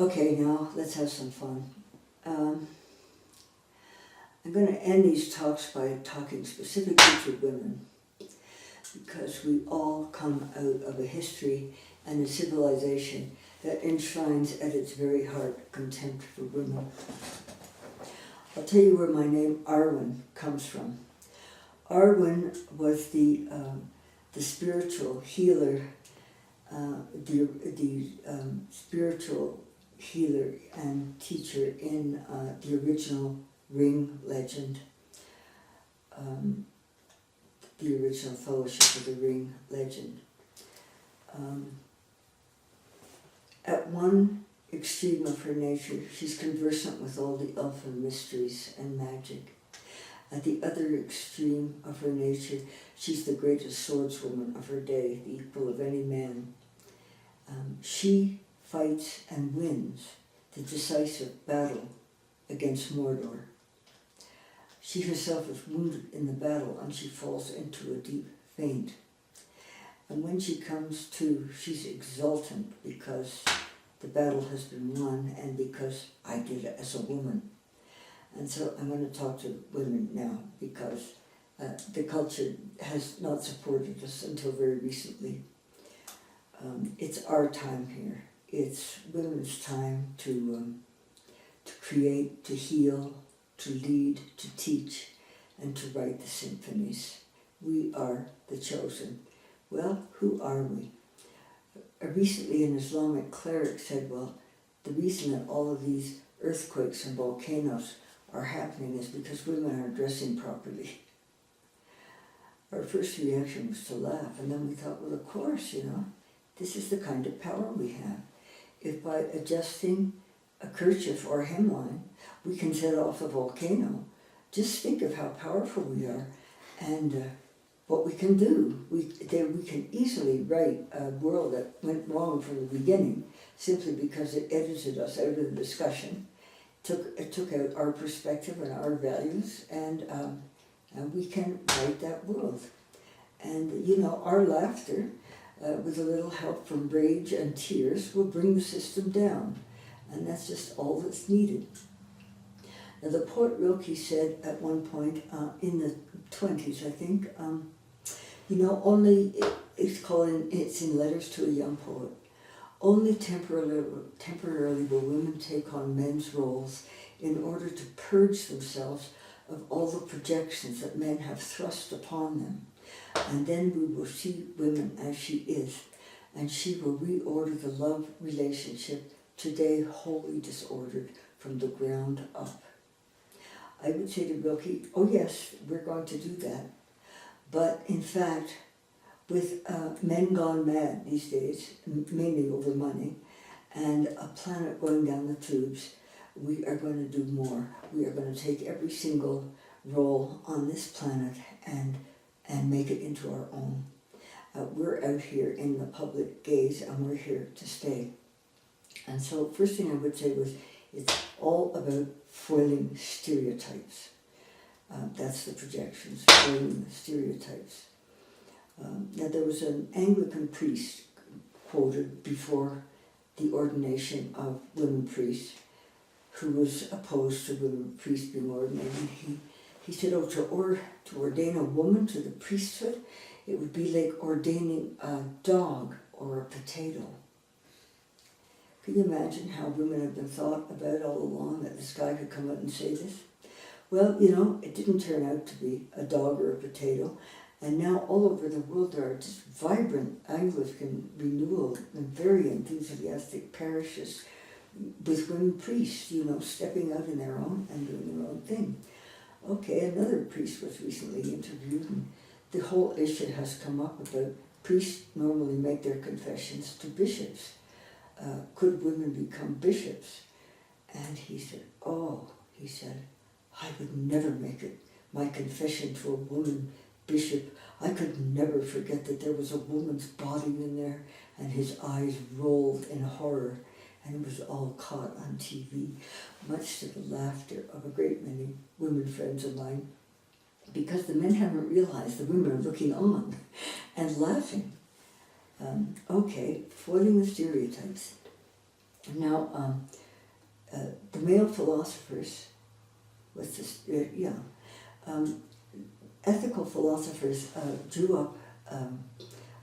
Okay, now let's have some fun. I'm going to end these talks by talking specifically to women, because we all come out of a history and a civilization that enshrines at its very heart contempt for women. I'll tell you where my name Arwyn comes from. Arwyn was the spiritual healer, spiritual healer and teacher in the original Ring legend, the original Fellowship of the Ring legend. At one extreme of her nature, she's conversant with all the elfin mysteries and magic. At the other extreme of her nature, she's the greatest swordswoman of her day, the equal of any man. She fights and wins the decisive battle against Mordor. She herself is wounded in the battle and she falls into a deep faint. And when she comes to, she's exultant because the battle has been won and because I did it as a woman. And so I'm going to talk to women now because the culture has not supported us until very recently. It's our time here. It's women's time to create, to heal, to lead, to teach, and to write the symphonies. We are the chosen. Well, who are we? Recently an Islamic cleric said, well, the reason that all of these earthquakes and volcanoes are happening is because women aren't dressing properly. Our first reaction was to laugh, and then we thought, well, of course, this is the kind of power we have. If by adjusting a kerchief or a hemline, we can set off a volcano, just think of how powerful we are and what we can do. We can easily write a world that went wrong from the beginning simply because it edited us out of the discussion. It took out our perspective and our values, and we can write that world. And our laughter, with a little help from rage and tears, will bring the system down. And that's just all that's needed. Now, the poet Rilke said at one point in the 20s, I think, it's in Letters to a Young Poet, only temporarily will women take on men's roles in order to purge themselves of all the projections that men have thrust upon them. And then we will see women as she is, and she will reorder the love relationship today wholly disordered from the ground up. I would say to Rilke, oh yes, we're going to do that. But in fact, with men gone mad these days, mainly over money, and a planet going down the tubes, we are going to do more. We are going to take every single role on this planet and make it into our own. We're out here in the public gaze, and we're here to stay. And so first thing I would say was, it's all about foiling stereotypes. That's the projections, foiling the stereotypes. Now there was an Anglican priest quoted before the ordination of women priests who was opposed to women priests being ordained. He said, to ordain a woman to the priesthood, it would be like ordaining a dog or a potato. Can you imagine how women have been thought about all along, that this guy could come out and say this? Well, it didn't turn out to be a dog or a potato, and now all over the world there are just vibrant Anglican renewal and very enthusiastic parishes with women priests, stepping out in their own and doing their own thing. Okay, another priest was recently interviewed, and the whole issue has come up about priests normally make their confessions to bishops. Could women become bishops? And he said, I would never make it my confession to a woman bishop. I could never forget that there was a woman's body in there, and his eyes rolled in horror, and it was all caught on TV, much to the laughter of a great many women friends of mine, because the men haven't realized the women are looking on and laughing. Foiling the stereotypes. Now, the male philosophers, ethical philosophers drew up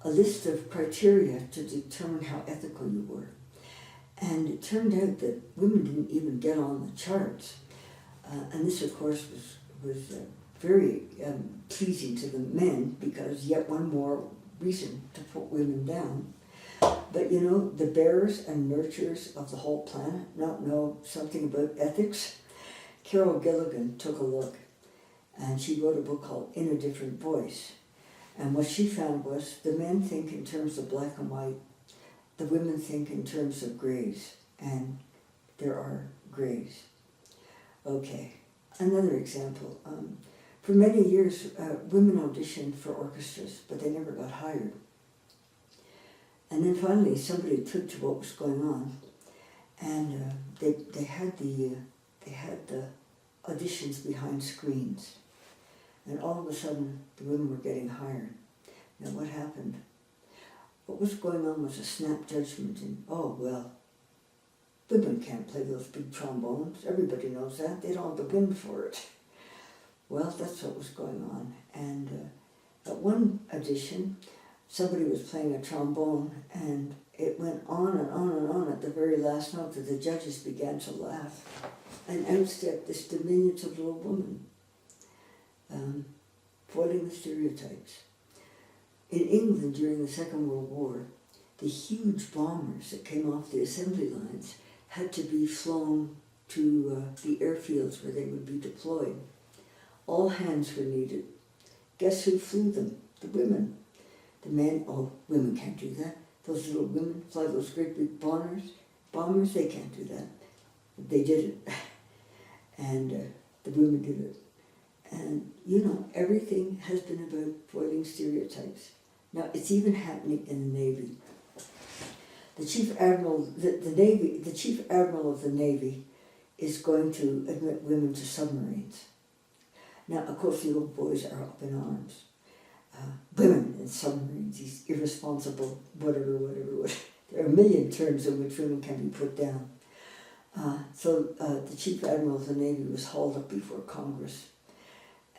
a list of criteria to determine how ethical you were. And it turned out that women didn't even get on the charts. And this, of course, was very pleasing to the men, because yet one more reason to put women down. But you know, the bearers and nurturers of the whole planet not know something about ethics. Carol Gilligan took a look, and she wrote a book called In a Different Voice. And what she found was the men think in terms of black and white, the women think in terms of grays, and there are grays. Okay, another example. For many years, women auditioned for orchestras, but they never got hired. And then finally, somebody took to what was going on, and they had the auditions behind screens, and all of a sudden, the women were getting hired. Now, what happened? What was going on was a snap judgment, and oh well, women can't play those big trombones. Everybody knows that. They don't have the wind for it. Well, that's what was going on. And at one audition, somebody was playing a trombone, and it went on and on and on at the very last note that the judges began to laugh. And out stepped this diminutive little woman, foiling the stereotypes. In England during the Second World War, the huge bombers that came off the assembly lines had to be flown to the airfields where they would be deployed. All hands were needed. Guess who flew them? The women. The men, oh, women can't do that. Those little women fly those great big bombers, they can't do that. But they did it. And the women did it. And, you know, everything has been about foiling stereotypes. Now, it's even happening in the Navy. The Chief Admiral, the Chief Admiral of the Navy is going to admit women to submarines. Now, of course, the old boys are up in arms. Women in submarines, these irresponsible, whatever. There are a million terms in which women can be put down. So the Chief Admiral of the Navy was hauled up before Congress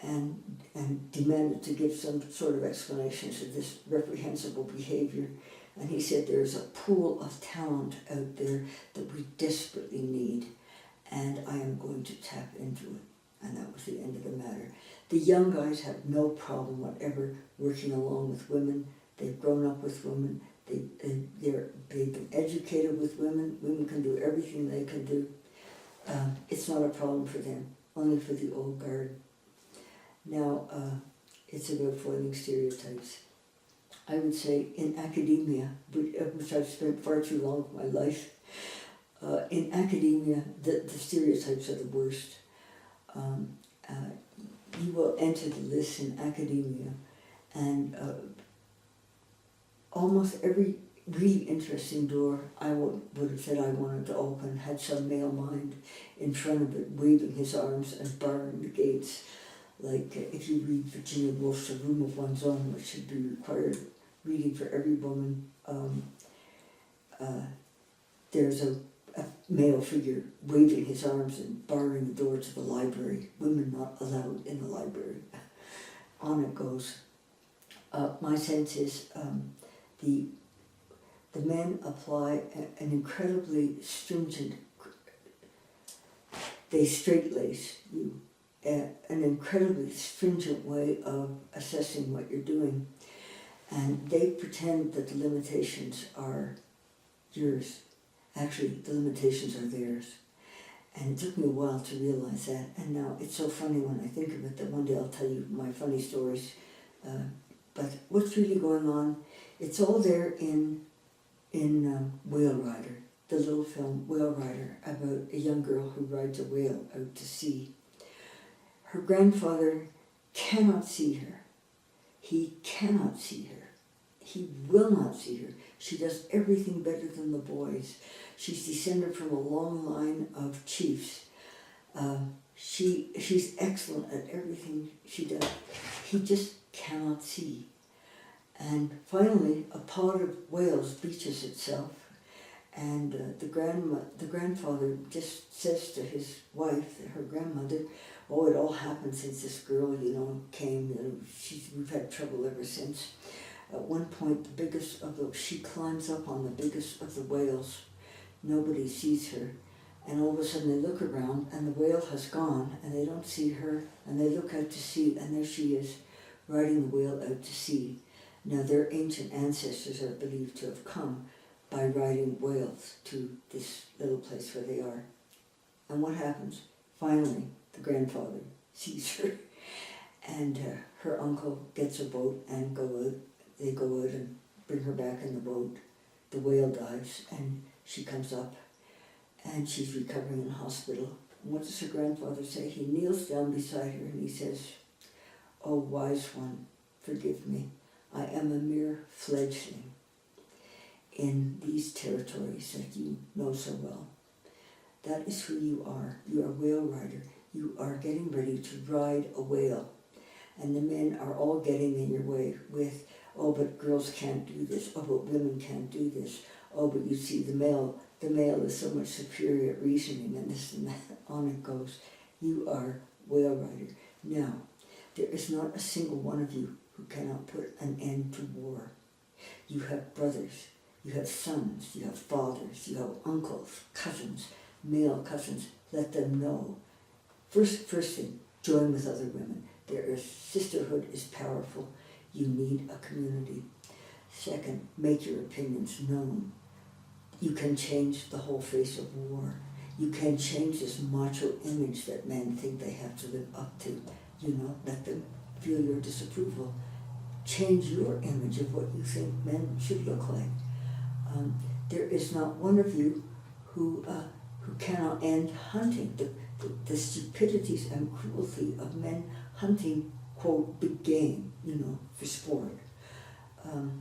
and demanded to give some sort of explanation to this reprehensible behavior. And he said, there's a pool of talent out there that we desperately need, and I am going to tap into it. And that was the end of the matter. The young guys have no problem whatever working along with women. They've grown up with women. They've been educated with women. Women can do everything they can do. It's not a problem for them, only for the old guard. Now, it's about foiling stereotypes. I would say in academia, which I've spent far too long of my life, in academia, the stereotypes are the worst. You will enter the list in academia, and almost every really interesting door I would have said I wanted to open had some male mind in front of it, waving his arms and barring the gates. Like if you read Virginia Woolf's A Room of One's Own, which should be required reading for every woman, there's a male figure waving his arms and barring the door to the library. Women not allowed in the library. On it goes. My sense is the men apply an incredibly stringent, they straight-lace you, an incredibly stringent way of assessing what you're doing. And they pretend that the limitations are yours. Actually, the limitations are theirs. And it took me a while to realize that. And now it's so funny when I think of it that one day I'll tell you my funny stories. But what's really going on, it's all there in Whale Rider, the little film Whale Rider, about a young girl who rides a whale out to sea. Her grandfather cannot see her. He cannot see her. He will not see her. She does everything better than the boys. She's descended from a long line of chiefs. She's excellent at everything she does. He just cannot see. And finally, a pod of whales beaches itself, And the grandfather just says to his wife, her grandmother, oh, it all happened since this girl, came. We've had trouble ever since. At one point, she climbs up on the biggest of the whales. Nobody sees her. And all of a sudden they look around and the whale has gone and they don't see her, and they look out to sea and there she is, riding the whale out to sea. Now their ancient ancestors are believed to have come by riding whales to this little place where they are. And what happens? Finally, the grandfather sees her, and her uncle gets a boat and they go out and bring her back in the boat. The whale dives and she comes up and she's recovering in the hospital. And what does her grandfather say? He kneels down beside her and he says, "Oh, wise one, forgive me. I am a mere fledgling in these territories that you know so well. That is who you are. You are a whale rider. You are getting ready to ride a whale. And the men are all getting in your way with, oh, but girls can't do this. Oh, but women can't do this. Oh, but you see, the male is so much superior at reasoning, and this and that. On it goes. You are whale rider. Now, there is not a single one of you who cannot put an end to war. You have brothers. You have sons, you have fathers, you have uncles, cousins, male cousins. Let them know. First thing, join with other women. Sisterhood is powerful. You need a community. Second, make your opinions known. You can change the whole face of war. You can change this macho image that men think they have to live up to. Let them feel your disapproval. Change your image of what you think men should look like. There is not one of you who cannot end hunting. The stupidities and cruelty of men hunting, quote, big game, for sport.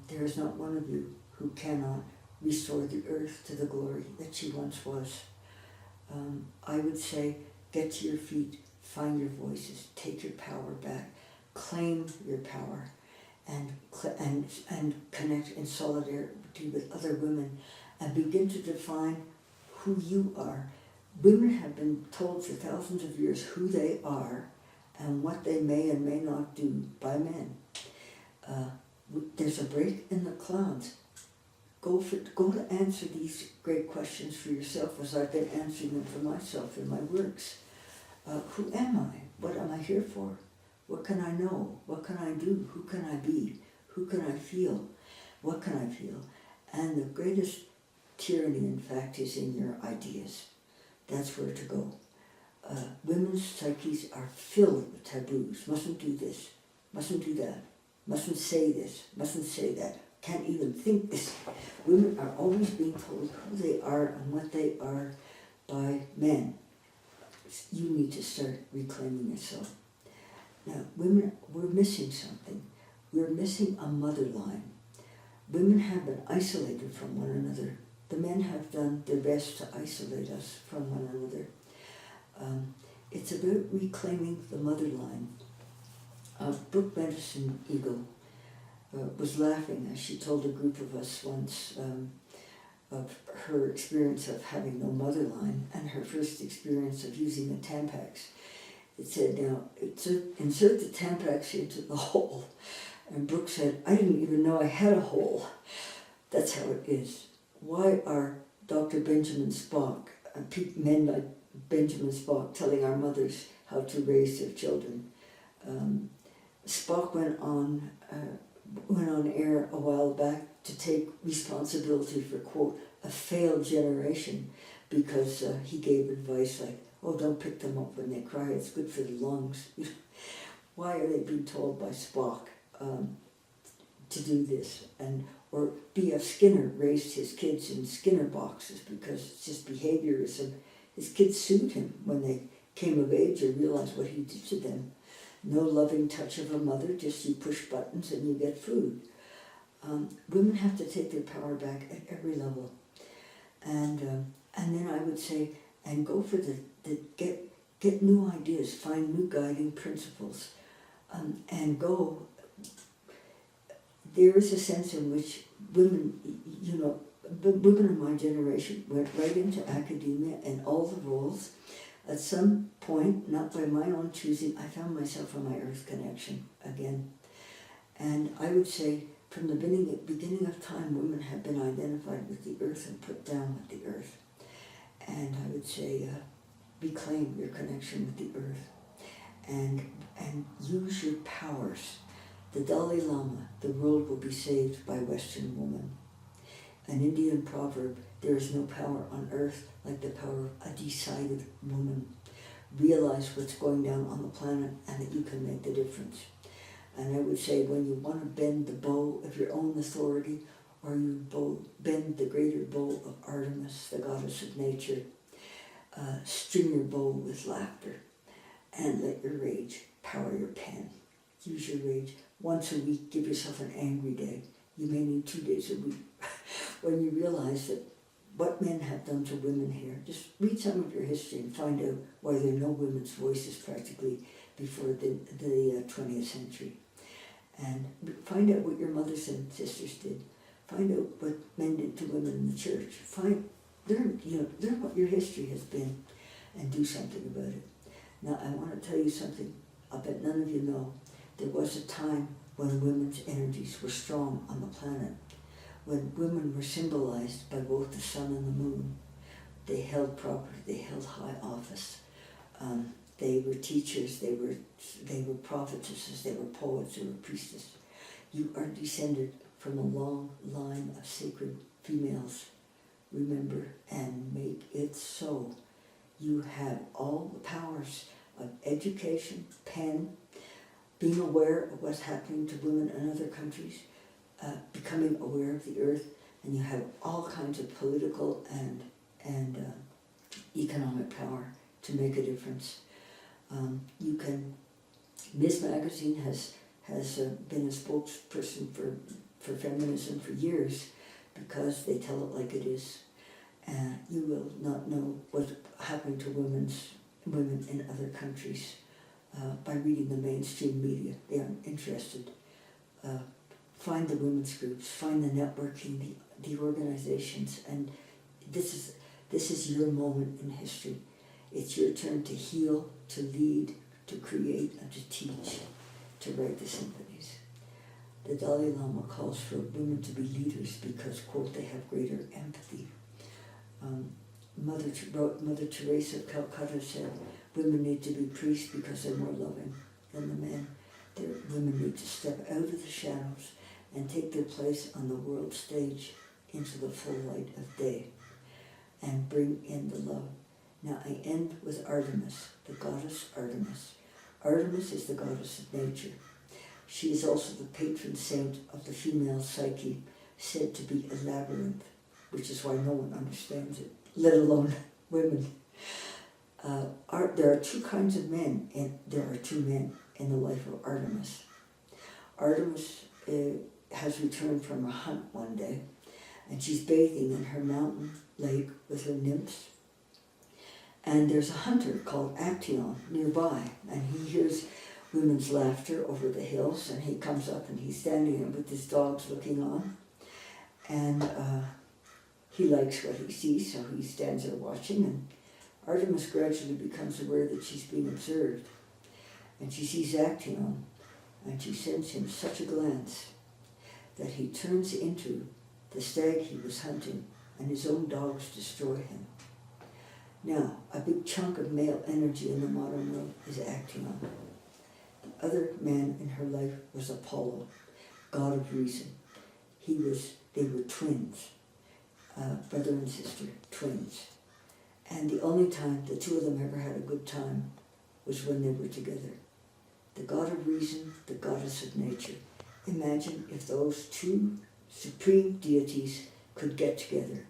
There is not one of you who cannot restore the earth to the glory that she once was. I would say, get to your feet, find your voices, take your power back, claim your power, and connect in solidarity with other women, and begin to define who you are. Women have been told for thousands of years who they are and what they may and may not do by men. There's a break in the clouds. Go to answer these great questions for yourself, as I've been answering them for myself in my works. Who am I? What am I here for? What can I know? What can I do? Who can I be? Who can I feel? What can I feel? And the greatest tyranny, in fact, is in your ideas. That's where to go. Women's psyches are filled with taboos. Mustn't do this. Mustn't do that. Mustn't say this. Mustn't say that. Can't even think this. Women are always being told who they are and what they are by men. You need to start reclaiming yourself. Now, women, we're missing something. We're missing a mother line. Women have been isolated from one another. The men have done their best to isolate us from one another. It's about reclaiming the mother line. Brooke Medicine Eagle was laughing as she told a group of us once of her experience of having no mother line and her first experience of using the Tampax. It said, now, insert the Tampax into the hole. And Brooke said, I didn't even know I had a hole. That's how it is. Why are Dr. Benjamin Spock, men like Benjamin Spock, telling our mothers how to raise their children? Spock went on air a while back to take responsibility for, quote, a failed generation, because he gave advice like, oh, don't pick them up when they cry, it's good for the lungs. Why are they being told by Spock to do this? Or B.F. Skinner raised his kids in Skinner boxes because it's just behaviorism. His kids sued him when they came of age or realized what he did to them. No loving touch of a mother, just you push buttons and you get food. Women have to take their power back at every level. And then I would say, and go for get new ideas, find new guiding principles, and go. There is a sense in which women, women of my generation went right into academia and all the roles. At some point, not by my own choosing, I found myself on my earth connection again. And I would say from the beginning of time, women have been identified with the earth and put down with the earth. And I would say reclaim your connection with the earth and use your powers. The Dalai Lama, the world will be saved by Western woman. An Indian proverb, there is no power on earth like the power of a decided woman. Realize what's going down on the planet and that you can make the difference. And I would say when you want to bend the bow of your own authority, or you bend the greater bow of Artemis, the goddess of nature, string your bow with laughter and let your rage power your pen. Use your rage. Once a week, give yourself an angry day. You may need 2 days a week. When you realize that what men have done to women here, just read some of your history and find out why there are no women's voices practically before the 20th century. And find out what your mothers and sisters did. Find out what men did to women in the church. Learn what your history has been and do something about it. Now, I want to tell you something I bet none of you know. There was a time when women's energies were strong on the planet, when women were symbolized by both the sun and the moon. They held property, they held high office. They were teachers, they were prophetesses, they were poets, they were priestesses. You are descended from a long line of sacred females. Remember and make it so. You have all the powers of education, pen, being aware of what's happening to women in other countries, becoming aware of the earth, and you have all kinds of political and economic power to make a difference. You can. Ms. Magazine has been a spokesperson for feminism for years because they tell it like it is. You will not know what's happening to women in other countries by reading the mainstream media. They aren't interested. Find the women's groups, find the networking, the organizations, and this is your moment in history. It's your turn to heal, to lead, to create, and to teach, to write the symphonies. The Dalai Lama calls for women to be leaders because, quote, they have greater empathy. Mother Teresa of Calcutta said, women need to be priests because they're more loving than the men. Women need to step out of the shadows and take their place on the world stage into the full light of day and bring in the love. Now I end with Artemis, the goddess Artemis. Artemis is the goddess of nature. She is also the patron saint of the female psyche, said to be a labyrinth, which is why no one understands it, let alone women. There are two kinds of men, and there are two men in the life of Artemis. Artemis has returned from a hunt one day, and she's bathing in her mountain lake with her nymphs. And there's a hunter called Actaeon nearby, and he hears women's laughter over the hills, and he comes up and he's standing there with his dogs looking on. And he likes what he sees, so he stands there watching, and Artemis gradually becomes aware that she's being observed. And she sees Actaeon, and she sends him such a glance that he turns into the stag he was hunting, and his own dogs destroy him. Now, a big chunk of male energy in the modern world is Actaeon. The other man in her life was Apollo, god of reason. They were twins, brother and sister, twins. And the only time the two of them ever had a good time was when they were together. The god of reason, the goddess of nature. Imagine if those two supreme deities could get together.